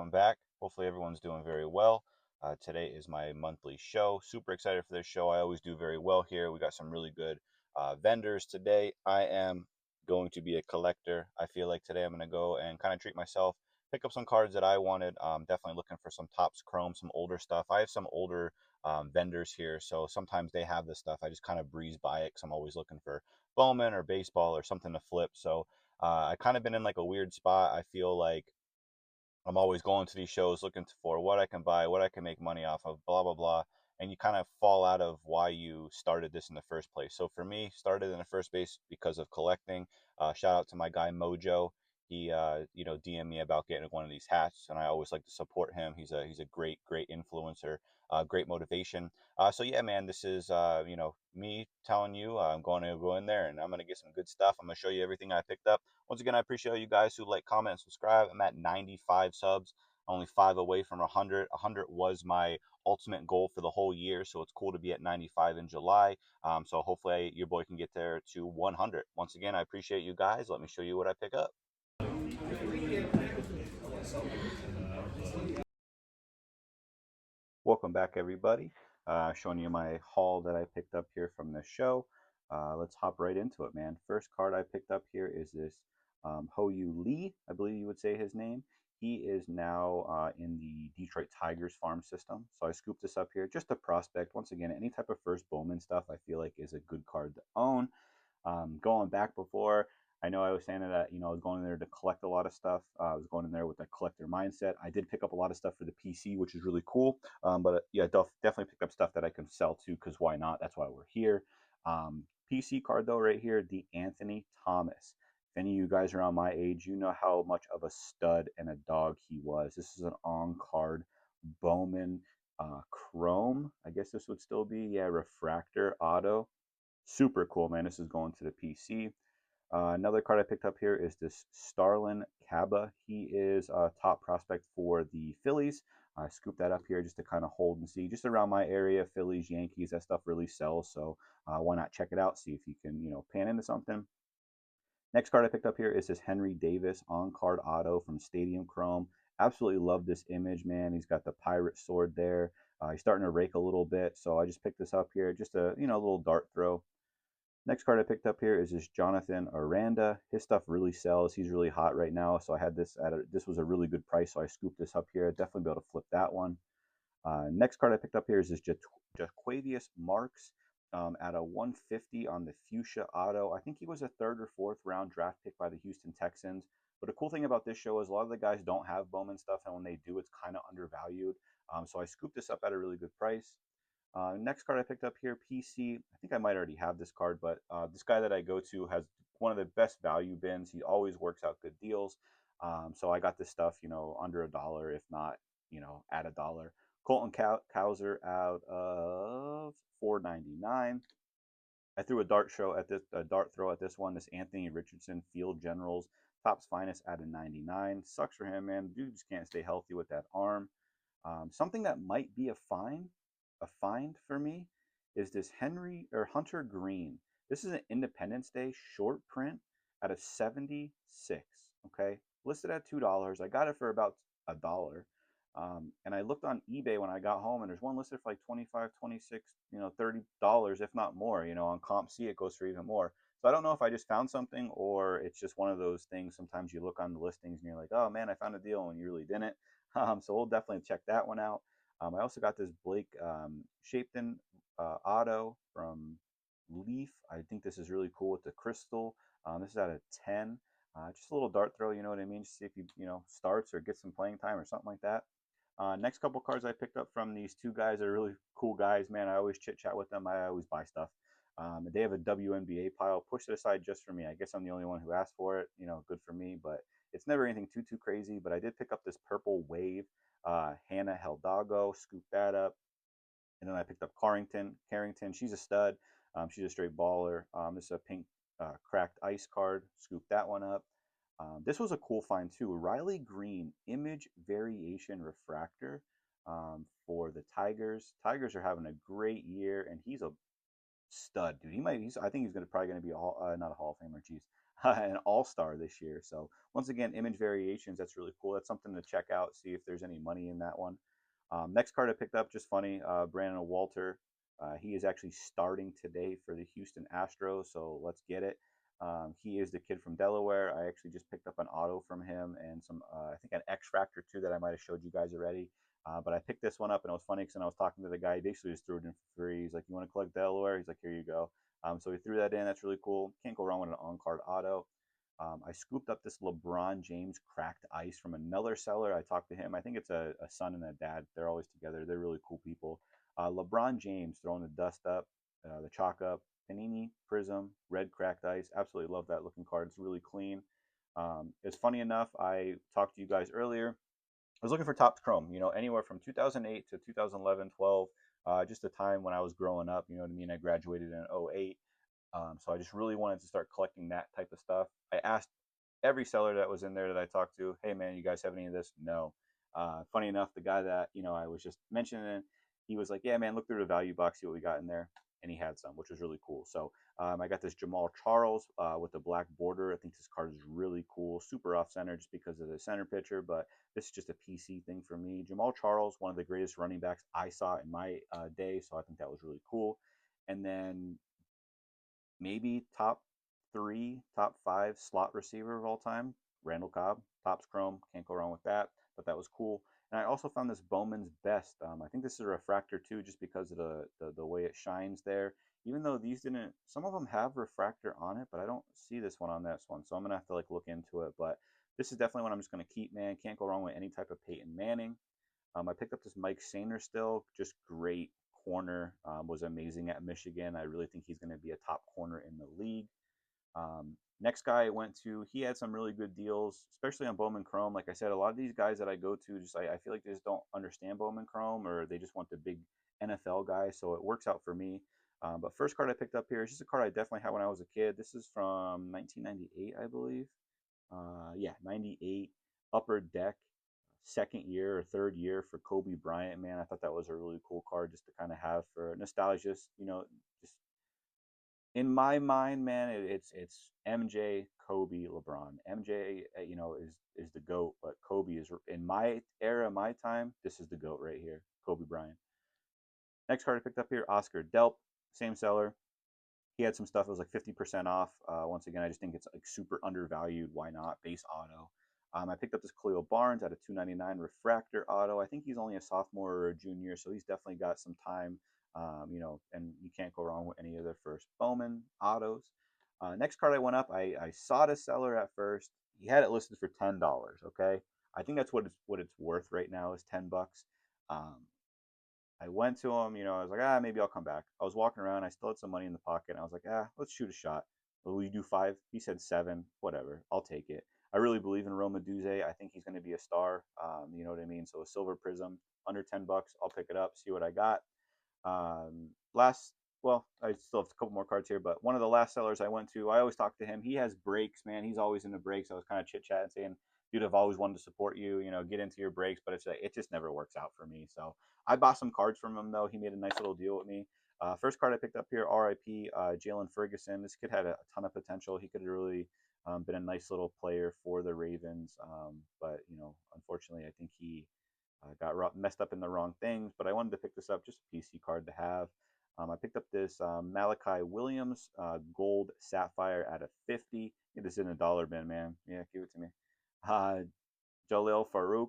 welcome back. Hopefully everyone's doing very well. Today is my monthly show. Super excited for this show. I always do very well here. We got some really good vendors today. I am going to be a collector. I feel like today I'm going to go and kind of treat myself, pick up some cards that I wanted. Definitely looking for some Topps Chrome, some older stuff. I have some older vendors here, so sometimes they have this stuff. I just kind of breeze by it because I'm always looking for Bowman or baseball or something to flip. So I kind of been in like a weird spot. I feel like I'm always going to these shows looking for what I can buy, what I can make money off of, blah, blah, blah. And you kind of fall out of why you started this in the first place. So for me, started in the first place because of collecting. Shout out to my guy Mojo. He, DM'd me about getting one of these hats, and I always like to support him. He's a great influencer, great motivation. So yeah, man, this is me telling you I'm going to go in there and I'm going to get some good stuff. I'm going to show you everything I picked up. Once again, I appreciate you guys who like, comment, and subscribe. I'm at 95 subs, only 5 away from 100. 100 was my ultimate goal for the whole year, so it's cool to be at 95 in July. So hopefully your boy can get there to 100. Once again, I appreciate you guys. Let me show you what I pick up. Welcome back, everybody. Showing you my haul that I picked up here from the show. Let's hop right into it, man. First card I picked up here is this Ho-Yu Lee, I believe you would say his name. He is now in the Detroit Tigers farm system. So I scooped this up here just a prospect. Once again, any type of first Bowman stuff I feel like is a good card to own. Going back before, I know I was saying that, I was going in there to collect a lot of stuff. I was going in there with a collector mindset. I did pick up a lot of stuff for the PC, which is really cool. But yeah, definitely picked up stuff that I can sell too, because why not? That's why we're here. PC card though, right here, the Anthony Thomas. If any of you guys are around my age, you know how much of a stud and a dog he was. This is an on-card Bowman Chrome. I guess this would still be, yeah, refractor auto. Super cool, man. This is going to the PC. Another card I picked up here is this Starlin Caba. He is a top prospect for the Phillies. I scooped that up here just to kind of hold and see. Just around my area, Phillies, Yankees, that stuff really sells. So why not check it out, see if you can, pan into something. Next card I picked up here is this Henry Davis on-card auto from Stadium Chrome. Absolutely love this image, man. He's got the pirate sword there. He's starting to rake a little bit, so I just picked this up here. Just a, little dart throw. Next card I picked up here is this Jonathan Aranda. His stuff really sells. He's really hot right now, so I had this this was a really good price, so I scooped this up here. I'd definitely be able to flip that one. Next card I picked up here is this Jaquavius Marks at a 150 on the Fuchsia Auto. I think he was a 3rd or 4th round draft pick by the Houston Texans. But the cool thing about this show is a lot of the guys don't have Bowman stuff, and when they do, it's kind of undervalued. So I scooped this up at a really good price. Next card I picked up here, PC. I think I might already have this card, but this guy that I go to has one of the best value bins. He always works out good deals. So I got this stuff, under $1, if not, at $1. Colton Cowser out of $4.99. I threw a dart throw at this one. This Anthony Richardson Field Generals Topps Finest at a 99. Sucks for him, man. Dude just can't stay healthy with that arm. Something that might be a find for me is this Hunter Green. This is an Independence Day short print at a 76. Okay, listed at $2. I got it for about $1. And I looked on eBay when I got home, and there's one listed for like 25, 26, $30, if not more. On CompC it goes for even more. So I don't know if I just found something or it's just one of those things. Sometimes you look on the listings and you're like, oh man, I found a deal, and you really didn't. So we'll definitely check that one out. I also got this Blake Shapton auto from Leaf. I think this is really cool with the crystal. This is at a 10. Just a little dart throw, you know what I mean? Just see if he, starts or gets some playing time or something like that. Next couple cards I picked up from these two guys are really cool guys, man. I always chit chat with them. I always buy stuff. They have a WNBA pile. Pushed it aside just for me. I guess I'm the only one who asked for it. Good for me, but it's never anything too crazy. But I did pick up this purple wave Hannah Heldago, scooped that up. And then I picked up Carrington. She's a stud. She's a straight baller. This is a pink cracked ice card. Scooped that one up. This was a cool find too. Riley Green image variation refractor for the Tigers. Tigers are having a great year, and he's a stud, dude. I think he's probably gonna be not a Hall of Famer. Geez, an all-star this year. So once again, image variations, that's really cool. That's something to check out, see if there's any money in that one. Next card I picked up, just funny, Brandon Walter. He is actually starting today for the Houston Astros, so let's get it. He is the kid from Delaware. I actually just picked up an auto from him and some, I think an X Factor too that I might have showed you guys already. But I picked this one up and it was funny because when I was talking to the guy, he basically just threw it in for free. He's like, "You want to collect Delaware?" He's like, "Here you go." So he threw that in. That's really cool. Can't go wrong with an on-card auto. I scooped up this LeBron James cracked ice from another seller. I talked to him. I think it's a son and a dad. They're always together. They're really cool people. LeBron James throwing the dust up, the chalk up, Panini Prism, red cracked ice. Absolutely love that looking card. It's really clean. It's funny enough. I talked to you guys earlier. I was looking for Topps Chrome. Anywhere from 2008 to 2011, 12. Just a time when I was growing up. You know what I mean? I graduated in '08. So I just really wanted to start collecting that type of stuff. I asked every seller that was in there that I talked to, "Hey man, you guys have any of this?" No. Funny enough, the guy that I was just mentioning, he was like, "Yeah man, look through the value box, see what we got in there," and he had some, which was really cool. So I got this Jamal Charles with the black border. I think this card is really cool, super off center just because of the center picture, but this is just a PC thing for me. Jamal Charles, one of the greatest running backs I saw in my day, so I think that was really cool. And then maybe top three, top five slot receiver of all time, Randall Cobb, Topps Chrome. Can't go wrong with that. But that was cool. And I also found this Bowman's Best. I think this is a refractor too, just because of the way it shines there. Even though these didn't, some of them have refractor on it, but I don't see this one on this one. So I'm gonna have to like look into it. But this is definitely one I'm just gonna keep, man. Can't go wrong with any type of Peyton Manning. I picked up this Mike Sainer still, just great corner. Was amazing at Michigan. I really think he's going to be a top corner in the league. Next guy I went to, he had some really good deals, especially on Bowman Chrome. Like I said, a lot of these guys that I go to, just I feel like they just don't understand Bowman Chrome, or they just want the big NFL guy. So it works out for me. But first card I picked up here is just a card I definitely had when I was a kid. This is from 1998, I believe. Yeah, 98 Upper Deck, second year or third year for Kobe Bryant. Man, I thought that was a really cool card just to kind of have for nostalgia. Just in my mind, man, it's MJ, Kobe, LeBron. MJ, is the GOAT, but Kobe is in my era, my time. This is the GOAT right here, Kobe Bryant. Next card I picked up here, Oscar Delp, same seller. He had some stuff that was like 50% off. Once again, I just think it's like super undervalued. Why not? Base auto. I picked up this Khalil Barnes at a 299 refractor auto. I think he's only a sophomore or a junior, so he's definitely got some time. And you can't go wrong with any of their first Bowman autos. Next card I went up, I saw the seller at first. He had it listed for $10. Okay, I think that's what it's worth right now is $10. Um, I went to him, I was like, maybe I'll come back. I was walking around, I still had some money in the pocket, and I was like, let's shoot a shot. Will you do five? He said seven, whatever. I'll take it. I really believe in Roma Duze. I think he's going to be a star. You know what I mean? So a silver prism, under $10, I'll pick it up, see what I got. Last, well, I still have a couple more cards here, but one of the last sellers I went to, I always talk to him. He has breaks, man. He's always into breaks. I was kind of chit chatting, saying, "Dude, I've always wanted to support you. Get into your breaks," but it's like, it just never works out for me. So I bought some cards from him though. He made a nice little deal with me. First card I picked up here, RIP, Jalen Ferguson. This kid had a ton of potential. He could have really been a nice little player for the Ravens, but unfortunately, I think he got messed up in the wrong things. But I wanted to pick this up, just a PC card to have. I picked up this Malachi Williams gold sapphire at a 50. Get this in a dollar bin, man. Yeah, give it to me. Uh, Jalil Farouk.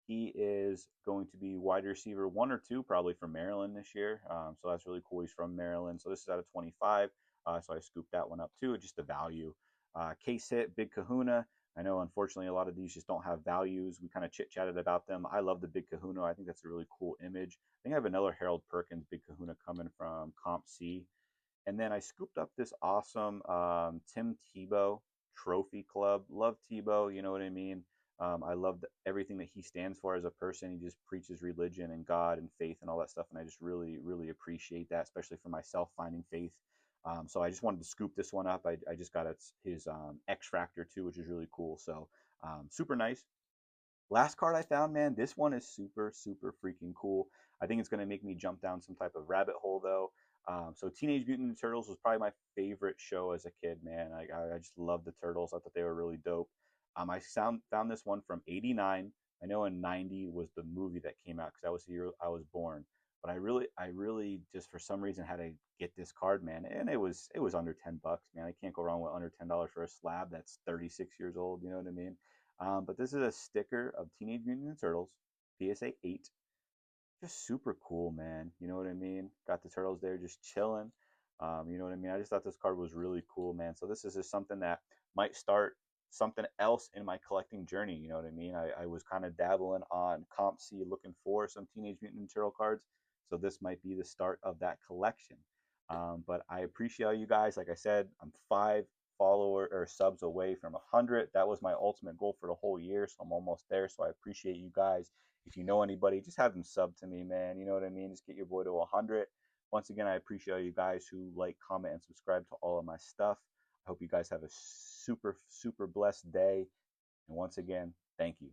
He is going to be wide receiver one or two, probably from Maryland this year. So that's really cool. He's from Maryland. So this is out of 25. So I scooped that one up too. Just the value. Case hit, Big Kahuna. I know, unfortunately, a lot of these just don't have values. We kind of chit chatted about them. I love the Big Kahuna. I think that's a really cool image. I think I have another Harold Perkins Big Kahuna coming from Comp C. And then I scooped up this awesome Tim Tebow Trophy Club. Love Tebow, you know what I mean? I love everything that he stands for as a person. He just preaches religion and God and faith and all that stuff. And I just really, really appreciate that, especially for myself finding faith. So I just wanted to scoop this one up. I just got his X Factor too, which is really cool. So super nice. Last card I found, man, this one is super, super freaking cool. I think it's going to make me jump down some type of rabbit hole, though. So Teenage Mutant Ninja Turtles was probably my favorite show as a kid, man. I just loved the Turtles. I thought they were really dope. I found this one from '89. I know in '90 was the movie that came out because that was the year I was born. But I really just for some reason had to get this card, man, and it was under $10, man. I can't go wrong with under $10 for a slab that's 36 years old. You know what I mean? But this is a sticker of Teenage Mutant Ninja Turtles, PSA 8, just super cool, man. You know what I mean? Got the turtles there just chilling. You know what I mean? I just thought this card was really cool, man. So this is just something that might start something else in my collecting journey. You know what I mean? I was kind of dabbling on Comp C looking for some Teenage Mutant Ninja Turtle cards. So this might be the start of that collection. But I appreciate you guys. Like I said, I'm 5 follower or subs away from 100. That was my ultimate goal for the whole year. So I'm almost there. So I appreciate you guys. If you know anybody, just have them sub to me, man. You know what I mean? Just get your boy to 100. Once again, I appreciate you guys who like, comment, and subscribe to all of my stuff. I hope you guys have a super, super blessed day. And once again, thank you.